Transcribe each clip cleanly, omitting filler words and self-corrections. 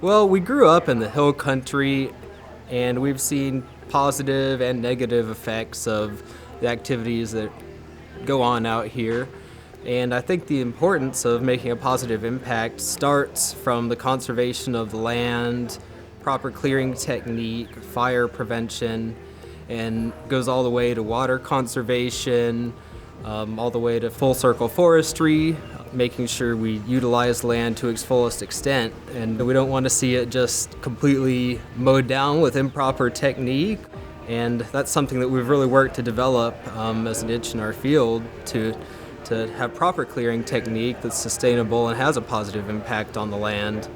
Well, we grew up in the hill country and we've seen positive and negative effects of the activities that go on out here. And I think the importance of making a positive impact starts from the conservation of the land, proper clearing technique, fire prevention, and goes all the way to water conservation, all the way to full circle forestry, making sure we utilize land to its fullest extent. And we don't want to see it just completely mowed down with improper technique. And that's something that we've really worked to develop as an niche in our field to have proper clearing technique that's sustainable and has a positive impact on the land.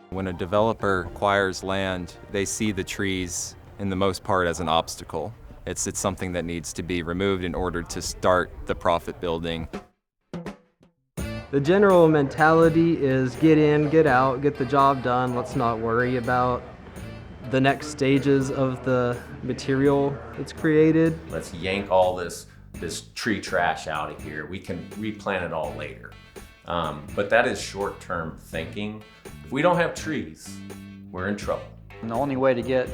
When a developer acquires land, they see the trees in the most part as an obstacle. It's something that needs to be removed in order to start the profit building. The general mentality is get in, get out, get the job done. Let's not worry about the next stages of the material that's created. Let's yank all this tree trash out of here. We can replant it all later. But that is short-term thinking. If we don't have trees, we're in trouble. And the only way to get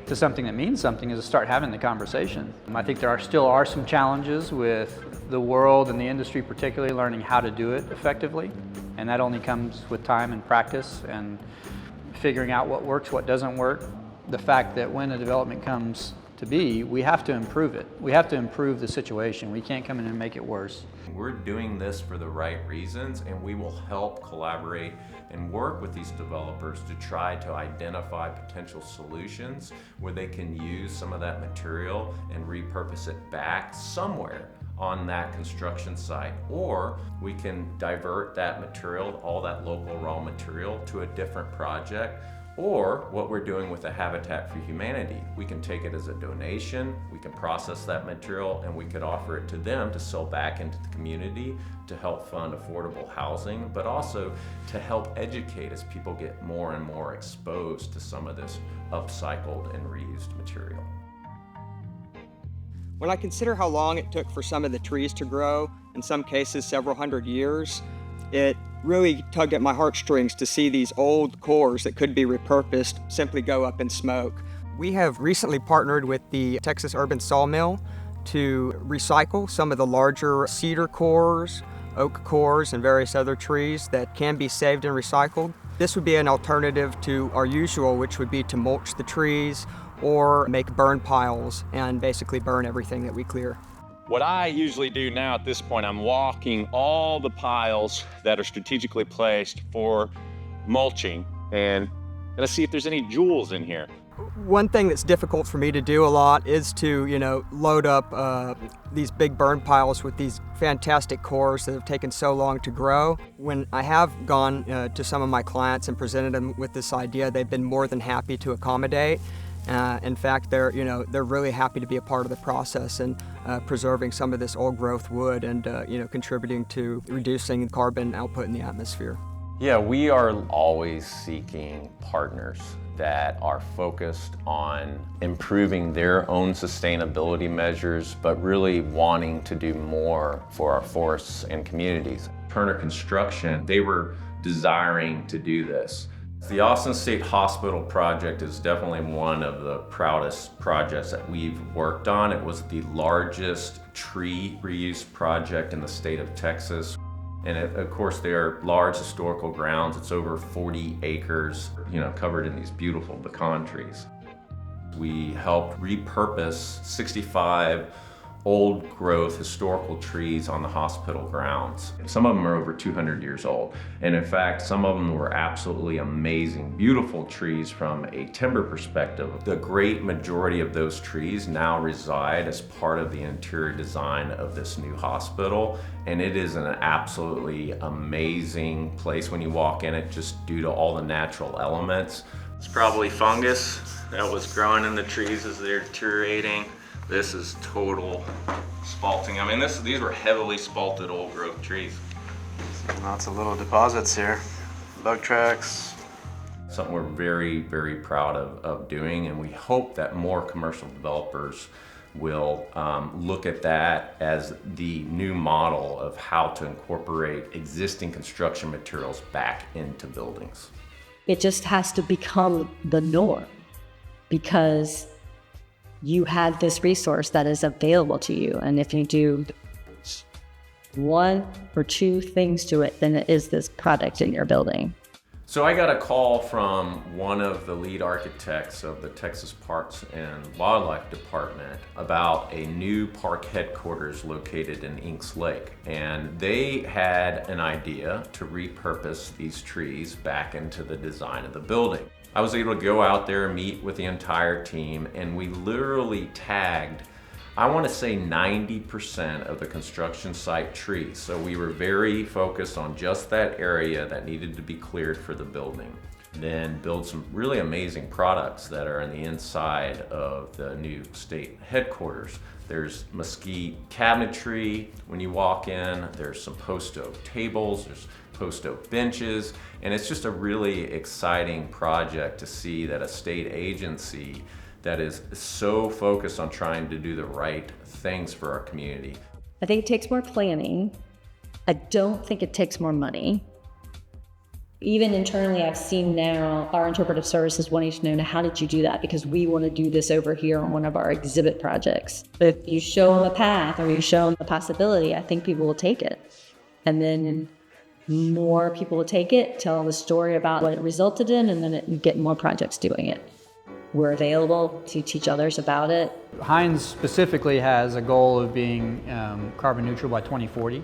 to something that means something is to start having the conversation. I think there still are some challenges with the world and the industry particularly learning how to do it effectively. And that only comes with time and practice and figuring out what works, what doesn't work. The fact that when a development comes to be, we have to improve it. We have to improve the situation. We can't come in and make it worse. We're doing this for the right reasons, and we will help collaborate and work with these developers to try to identify potential solutions where they can use some of that material and repurpose it back somewhere on that construction site. Or we can divert that material, all that local raw material, to a different project. Or what we're doing with the Habitat for Humanity, we can take it as a donation, we can process that material, and we could offer it to them to sell back into the community to help fund affordable housing, but also to help educate as people get more and more exposed to some of this upcycled and reused material. When I consider how long it took for some of the trees to grow, in some cases several hundred years, it really tugged at my heartstrings to see these old cores that could be repurposed simply go up in smoke. We have recently partnered with the Texas Urban Sawmill to recycle some of the larger cedar cores, oak cores, and various other trees that can be saved and recycled. This would be an alternative to our usual, which would be to mulch the trees or make burn piles and basically burn everything that we clear. What I usually do now at this point, I'm walking all the piles that are strategically placed for mulching and gonna see if there's any jewels in here. One thing that's difficult for me to do a lot is to, load up these big burn piles with these fantastic cores that have taken so long to grow. When I have gone to some of my clients and presented them with this idea, they've been more than happy to accommodate. In fact, they're really happy to be a part of the process and preserving some of this old growth wood and contributing to reducing carbon output in the atmosphere. Yeah, we are always seeking partners that are focused on improving their own sustainability measures, but really wanting to do more for our forests and communities. Turner Construction, they were desiring to do this. The Austin State Hospital project is definitely one of the proudest projects that we've worked on. It was the largest tree reuse project in the state of Texas. And of course, they are large historical grounds. It's over 40 acres, covered in these beautiful pecan trees. We helped repurpose 65 old growth historical trees on the hospital grounds. Some of them are over 200 years old. And in fact, some of them were absolutely amazing, beautiful trees from a timber perspective. The great majority of those trees now reside as part of the interior design of this new hospital. And it is an absolutely amazing place when you walk in it, just due to all the natural elements. It's probably fungus that was growing in the trees as they're deteriorating. This is total spalting. I mean, these were heavily spalted old growth trees. Lots of little deposits here, bug tracks. Something we're very, very proud of doing, and we hope that more commercial developers will look at that as the new model of how to incorporate existing construction materials back into buildings. It just has to become the norm because you have this resource that is available to you. And if you do one or two things to it, then it is this product in your building. So I got a call from one of the lead architects of the Texas Parks and Wildlife Department about a new park headquarters located in Inks Lake. And they had an idea to repurpose these trees back into the design of the building. I was able to go out there and meet with the entire team, and we literally tagged, I want to say 90% of the construction site trees. So we were very focused on just that area that needed to be cleared for the building. Then build some really amazing products that are in the inside of the new state headquarters. There's mesquite cabinetry when you walk in, there's some post oak tables, there's post oak benches, and it's just a really exciting project to see that a state agency that is so focused on trying to do the right things for our community. I think it takes more planning. I don't think it takes more money. Even internally, I've seen now our interpretive services wanting to know, how did you do that? Because we want to do this over here on one of our exhibit projects. But if you show them a path or you show them a possibility, I think people will take it. And then more people will take it, tell the story about what it resulted in, and then you get more projects doing it. We're available to teach others about it. Heinz specifically has a goal of being carbon neutral by 2040.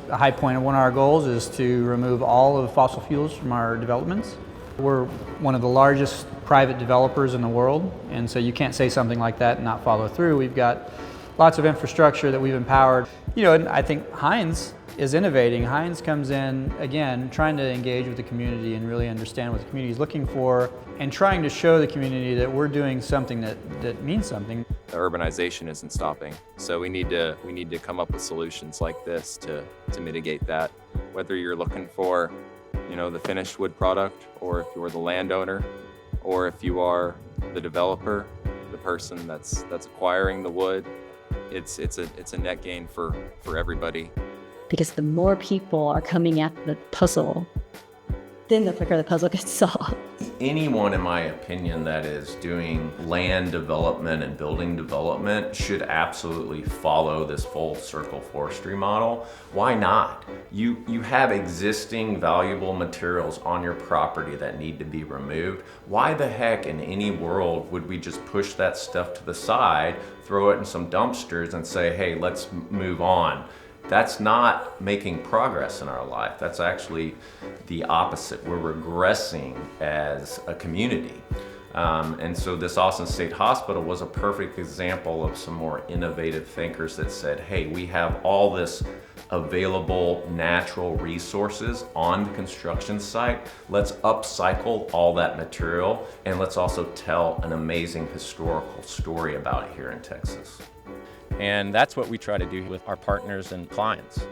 A high point of one of our goals is to remove all of the fossil fuels from our developments. We're one of the largest private developers in the world, and so you can't say something like that and not follow through. We've got lots of infrastructure that we've empowered. And I think Heinz is innovating. Heinz comes in, again, trying to engage with the community and really understand what the community is looking for, and trying to show the community that we're doing something that means something. The urbanization isn't stopping, so we need to come up with solutions like this to mitigate that. Whether you're looking for, the finished wood product, or if you're the landowner, or if you are the developer, the person that's acquiring the wood, it's a net gain for everybody. Because the more people are coming at the puzzle, then the quicker the puzzle gets solved. Anyone, in my opinion, that is doing land development and building development should absolutely follow this full circle forestry model. Why not? You have existing valuable materials on your property that need to be removed. Why the heck in any world would we just push that stuff to the side, throw it in some dumpsters and say, hey, let's move on? That's not making progress in our life. That's actually the opposite. We're regressing as a community. And so this Austin State Hospital was a perfect example of some more innovative thinkers that said, hey, we have all this available natural resources on the construction site. Let's upcycle all that material, and let's also tell an amazing historical story about it here in Texas. And that's what we try to do with our partners and clients.